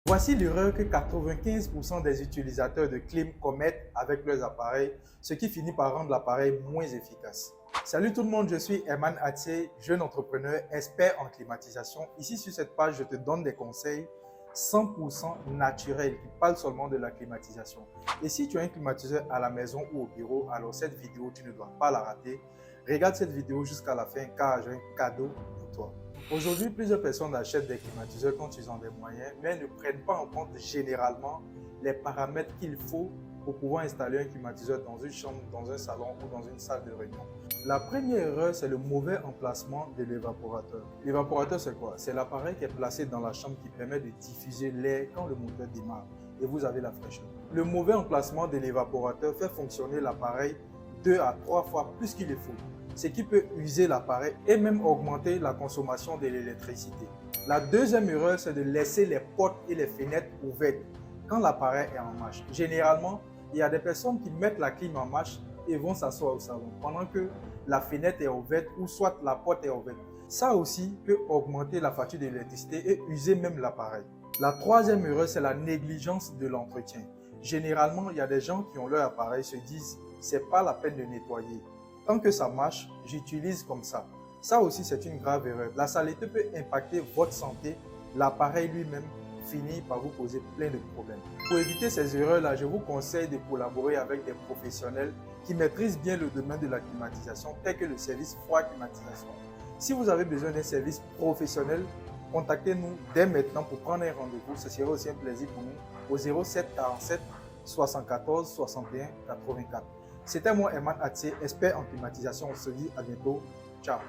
Voici l'erreur que 95% des utilisateurs de clim commettent avec leurs appareils, ce qui finit par rendre l'appareil moins efficace. Salut tout le monde, je suis Eman Atsé, jeune entrepreneur, expert en climatisation. Ici sur cette page, je te donne des conseils 100% naturels qui parlent seulement de la climatisation. Et si tu as un climatiseur à la maison ou au bureau, alors cette vidéo, tu ne dois pas la rater. Regarde cette vidéo jusqu'à la fin car j'ai un cadeau pour toi. Aujourd'hui, plusieurs personnes achètent des climatiseurs quand ils ont des moyens, mais ne prennent pas en compte généralement les paramètres qu'il faut pour pouvoir installer un climatiseur dans une chambre, dans un salon ou dans une salle de réunion. La première erreur, c'est le mauvais emplacement de l'évaporateur. L'évaporateur, c'est quoi? C'est l'appareil qui est placé dans la chambre qui permet de diffuser l'air quand le moteur démarre et vous avez la fraîcheur. Le mauvais emplacement de l'évaporateur fait fonctionner l'appareil 2 à 3 fois plus qu'il le faut, ce qui peut user l'appareil et même augmenter la consommation de l'électricité. La deuxième erreur, c'est de laisser les portes et les fenêtres ouvertes quand l'appareil est en marche. Généralement, il y a des personnes qui mettent la clim en marche et vont s'asseoir au salon pendant que la fenêtre est ouverte ou soit la porte est ouverte. Ça aussi peut augmenter la facture d'électricité et user même l'appareil. La troisième erreur, c'est la négligence de l'entretien. Généralement, il y a des gens qui ont leur appareil se disent « c'est pas la peine de nettoyer ». Tant que ça marche, j'utilise comme ça. Ça aussi, c'est une grave erreur. La saleté peut impacter votre santé. L'appareil lui-même finit par vous poser plein de problèmes. Pour éviter ces erreurs-là, je vous conseille de collaborer avec des professionnels qui maîtrisent bien le domaine de la climatisation, tel que le service froid climatisation. Si vous avez besoin d'un service professionnel, contactez-nous dès maintenant pour prendre un rendez-vous. Ce sera aussi un plaisir pour nous au 07 47 74 61 84. C'était moi, Eman Atsé, expert en climatisation. On se dit à bientôt. Ciao.